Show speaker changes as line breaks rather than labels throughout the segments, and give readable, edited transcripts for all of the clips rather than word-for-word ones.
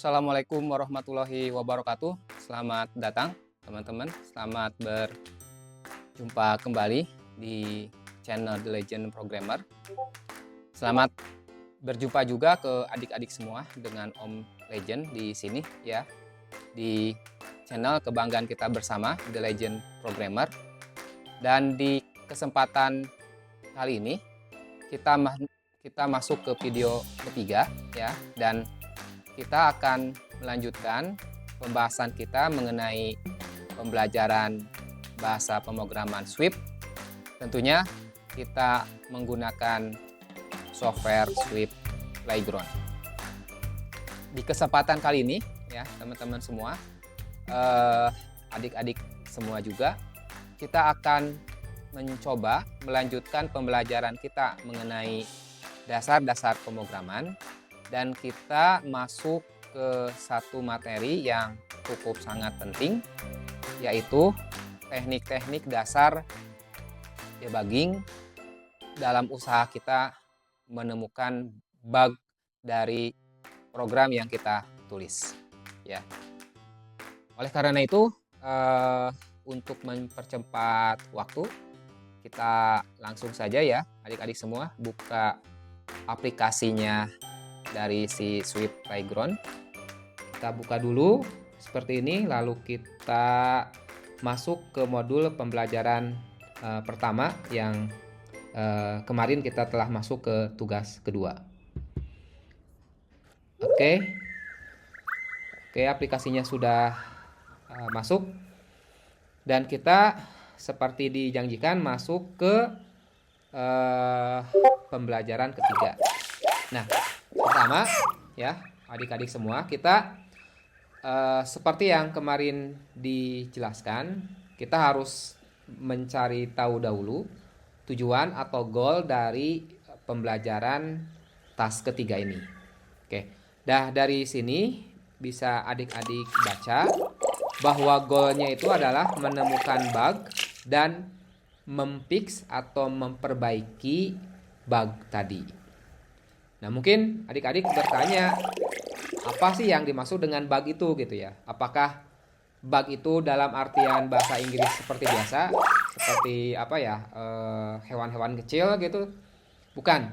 Assalamualaikum warahmatullahi wabarakatuh. Selamat datang teman-teman. Selamat berjumpa kembali di channel The Legend Programmer. Selamat berjumpa juga ke adik-adik semua dengan Om Legend di sini ya. Di channel kebanggaan kita bersama The Legend Programmer. Dan di kesempatan kali ini kita masuk ke video ketiga ya, dan kita akan melanjutkan pembahasan kita mengenai pembelajaran bahasa pemrograman Swift. Tentunya kita menggunakan software Swift Playground. Di kesempatan kali ini ya teman-teman semua, adik-adik semua juga, kita akan mencoba melanjutkan pembelajaran kita mengenai dasar-dasar pemrograman. Dan kita masuk ke satu materi yang cukup sangat penting, yaitu teknik-teknik dasar debugging dalam usaha kita menemukan bug dari program yang kita tulis ya. Oleh karena itu, untuk mempercepat waktu, kita langsung saja ya adik-adik semua buka aplikasinya dari si Swift Playground. Kita buka dulu seperti ini, lalu kita masuk ke modul pembelajaran pertama yang kemarin kita telah masuk ke tugas kedua. Oke, aplikasinya sudah masuk dan kita seperti dijanjikan masuk ke pembelajaran ketiga. Nah, pertama ya adik-adik semua, kita seperti yang kemarin dijelaskan, kita harus mencari tahu dahulu tujuan atau goal dari pembelajaran task ketiga ini. Oke, dari sini bisa adik-adik baca bahwa goalnya itu adalah menemukan bug dan memfix atau memperbaiki bug tadi. Nah, mungkin adik-adik bertanya, apa sih yang dimaksud dengan bug itu gitu ya? Apakah bug itu dalam artian bahasa Inggris seperti biasa, seperti apa ya, hewan-hewan kecil gitu? Bukan.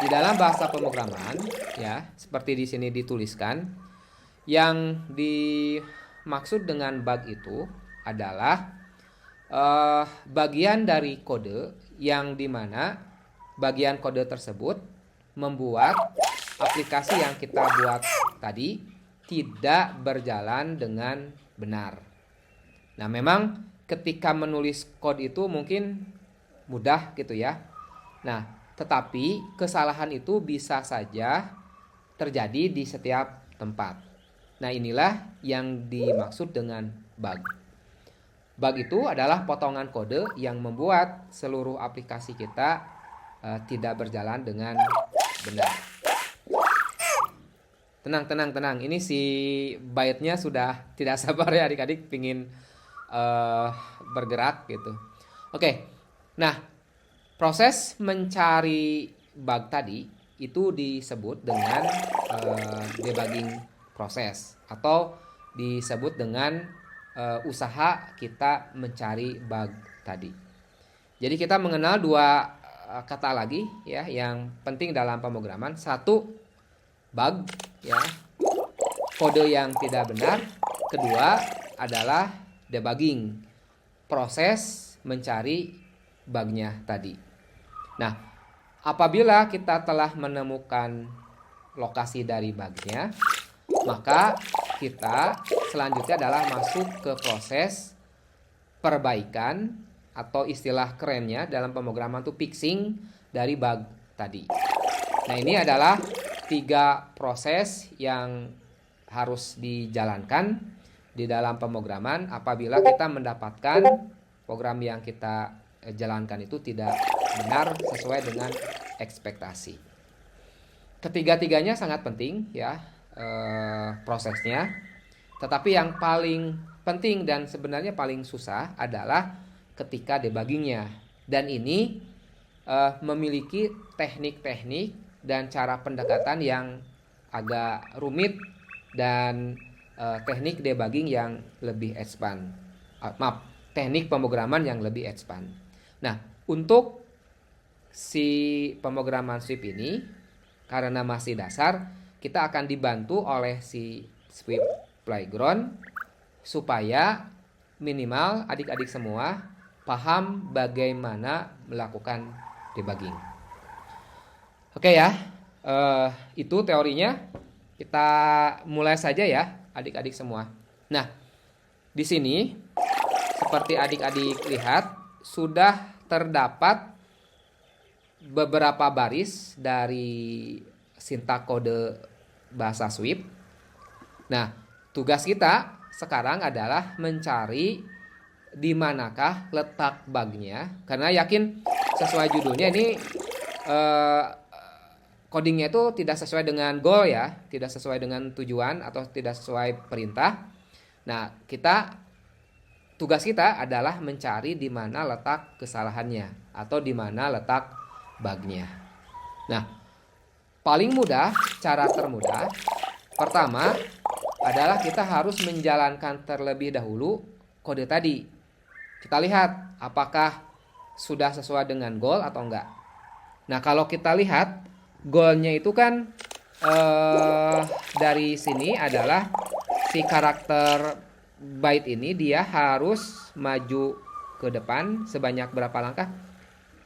Di dalam bahasa pemrograman ya, seperti di sini dituliskan, yang dimaksud dengan bug itu adalah bagian dari kode yang dimana bagian kode tersebut membuat aplikasi yang kita buat tadi tidak berjalan dengan benar. Nah, memang ketika menulis kode itu mungkin mudah gitu ya. Nah, tetapi kesalahan itu bisa saja terjadi di setiap tempat. Nah, inilah yang dimaksud dengan bug. Bug itu adalah potongan kode yang membuat seluruh aplikasi kita tidak berjalan dengan benar. Tenang. Ini si byte-nya sudah tidak sabar ya adik-adik, pingin bergerak gitu. Oke. Nah, proses mencari bug tadi itu disebut dengan debugging proses atau disebut dengan usaha kita mencari bug tadi. Jadi kita mengenal dua kata lagi ya yang penting dalam pemrograman. Satu, bug ya, kode yang tidak benar. Kedua adalah debugging, proses mencari bugnya tadi. Nah, apabila kita telah menemukan lokasi dari bugnya, maka kita selanjutnya adalah masuk ke proses perbaikan atau istilah kerennya dalam pemrograman itu fixing dari bug tadi. Nah, ini adalah 3 proses yang harus dijalankan di dalam pemrograman apabila kita mendapatkan program yang kita jalankan itu tidak benar sesuai dengan ekspektasi. Ketiga-tiganya sangat penting ya prosesnya. Tetapi yang paling penting dan sebenarnya paling susah adalah ketika debuggingnya. Dan ini memiliki teknik-teknik dan cara pendekatan yang agak rumit dan teknik debugging yang lebih advance. Maaf, teknik pemrograman yang lebih advance. Nah, untuk si pemrograman sweep ini karena masih dasar, kita akan dibantu oleh si sweep playground supaya minimal adik-adik semua paham bagaimana melakukan debugging. Oke ya, itu teorinya. Kita mulai saja ya, adik-adik semua. Nah, di sini seperti adik-adik lihat sudah terdapat beberapa baris dari sintak kode bahasa sweep. Nah, tugas kita sekarang adalah mencari di manakah letak bugnya, karena yakin sesuai judulnya ini codingnya itu tidak sesuai dengan goal ya, tidak sesuai dengan tujuan atau tidak sesuai perintah. Nah, tugas kita adalah mencari di mana letak kesalahannya atau di mana letak bugnya. Nah, paling mudah, cara termudah pertama adalah kita harus menjalankan terlebih dahulu kode tadi. Kita lihat apakah sudah sesuai dengan goal atau enggak. Nah, kalau kita lihat goalnya itu kan dari sini adalah si karakter byte ini dia harus maju ke depan sebanyak berapa langkah?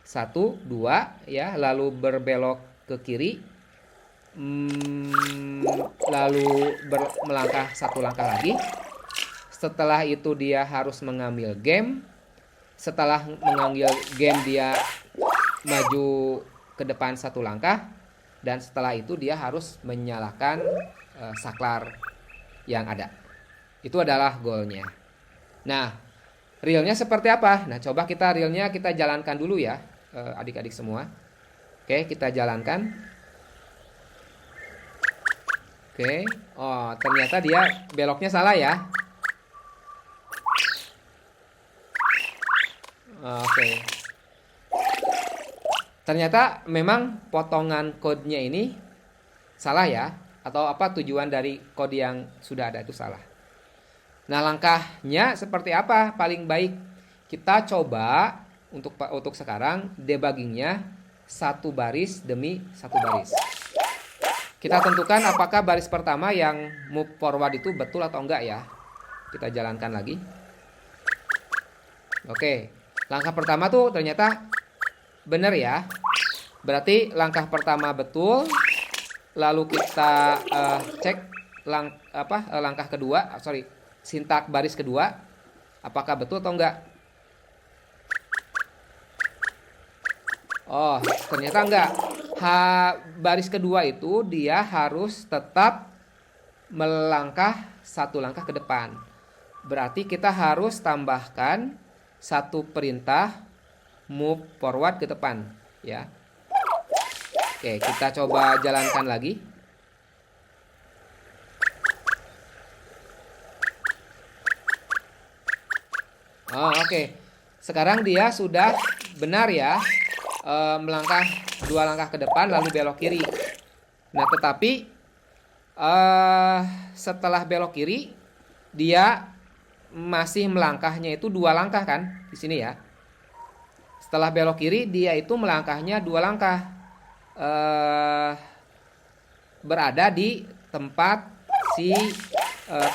1, 2 ya, lalu berbelok ke kiri, lalu melangkah 1 langkah lagi. Setelah itu dia harus mengambil game. Setelah mengambil game dia maju ke depan 1 langkah. Dan setelah itu dia harus menyalakan saklar yang ada. Itu adalah goalnya. Nah, realnya seperti apa? Nah, coba realnya kita jalankan dulu ya, adik-adik semua. Oke, kita jalankan. Oke, oh ternyata dia beloknya salah ya. Oke. Ternyata memang potongan kodenya ini salah ya, atau apa tujuan dari kode yang sudah ada itu salah. Nah, langkahnya seperti apa paling baik? Kita coba untuk sekarang debuggingnya 1 baris demi 1 baris. Kita tentukan apakah baris pertama yang move forward itu betul atau enggak ya. Kita jalankan lagi. Oke, langkah pertama tuh ternyata benar ya. Berarti langkah pertama betul. Lalu kita cek langkah kedua, sintak baris kedua, apakah betul atau enggak. Oh, ternyata enggak. Baris kedua itu dia harus tetap melangkah 1 langkah ke depan. Berarti kita harus tambahkan 1 perintah move forward ke depan ya. Oke, kita coba jalankan lagi. Oh, oke. Sekarang dia sudah benar ya, melangkah 2 langkah ke depan lalu belok kiri. Nah, tetapi setelah belok kiri dia masih melangkahnya itu 2 langkah kan di sini ya. Setelah belok kiri dia itu melangkahnya 2 langkah, berada di tempat si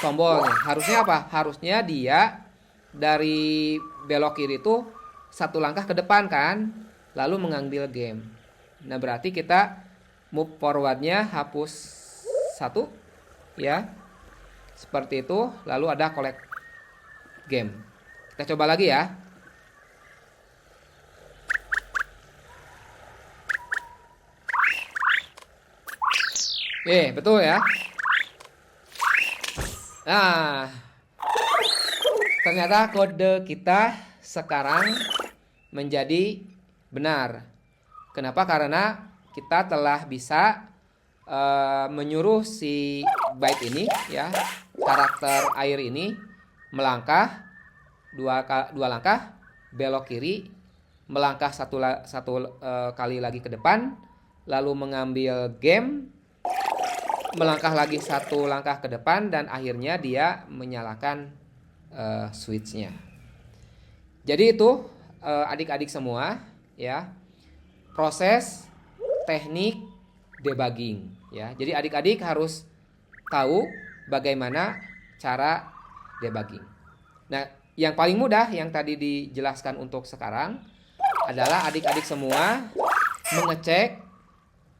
tombolnya. Harusnya apa? Harusnya dia dari belok kiri itu 1 langkah ke depan kan, lalu mengambil game. Nah, berarti kita move forwardnya hapus 1 ya, seperti itu. Lalu ada collect game. Kita coba lagi ya. Betul ya. Nah, ternyata kode kita sekarang menjadi benar. Kenapa? Karena kita telah bisa menyuruh si byte ini ya, karakter air ini melangkah 2 langkah, belok kiri, melangkah 1 kali lagi ke depan, lalu mengambil game, melangkah lagi satu langkah ke depan dan akhirnya dia menyalakan switch-nya. Jadi itu adik-adik semua ya, proses teknik debugging ya. Jadi adik-adik harus tahu bagaimana cara debugging. Nah, yang paling mudah yang tadi dijelaskan untuk sekarang adalah adik-adik semua mengecek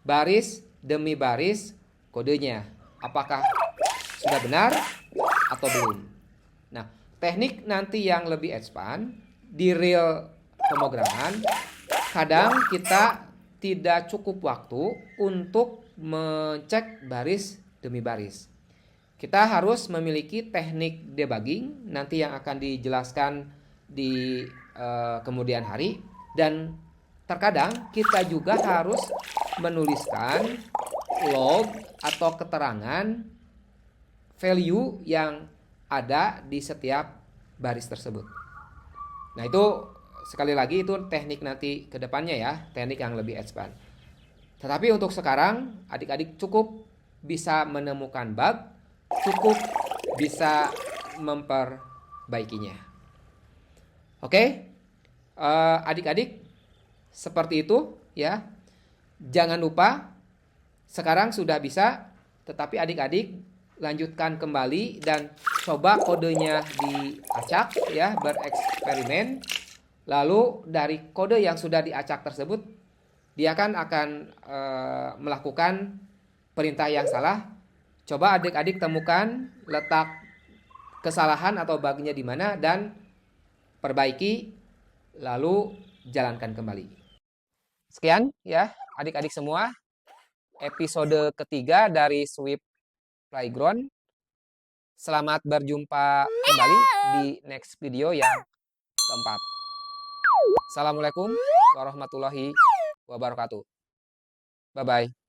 baris demi baris kodenya. Apakah sudah benar atau belum. Nah, teknik nanti yang lebih advance di real pemrograman, kadang kita tidak cukup waktu untuk mengecek baris demi baris. Kita harus memiliki teknik debugging nanti yang akan dijelaskan di kemudian hari, dan terkadang kita juga harus menuliskan log atau keterangan value yang ada di setiap baris tersebut. Nah, itu sekali lagi itu teknik nanti ke depannya ya, teknik yang lebih advance. Tetapi untuk sekarang adik-adik cukup bisa menemukan bug, cukup bisa memperbaikinya. Oke, adik-adik seperti itu ya. Jangan lupa sekarang sudah bisa, tetapi adik-adik lanjutkan kembali dan coba kodenya diacak ya, bereksperimen. Lalu dari kode yang sudah diacak tersebut, dia akan melakukan perintah yang salah. Coba adik-adik temukan letak kesalahan atau bugnya di mana dan perbaiki, lalu jalankan kembali. Sekian ya adik-adik semua, episode ketiga dari Swift Playground. Selamat berjumpa kembali di next video yang keempat. Assalamualaikum warahmatullahi wabarakatuh. Bye-bye.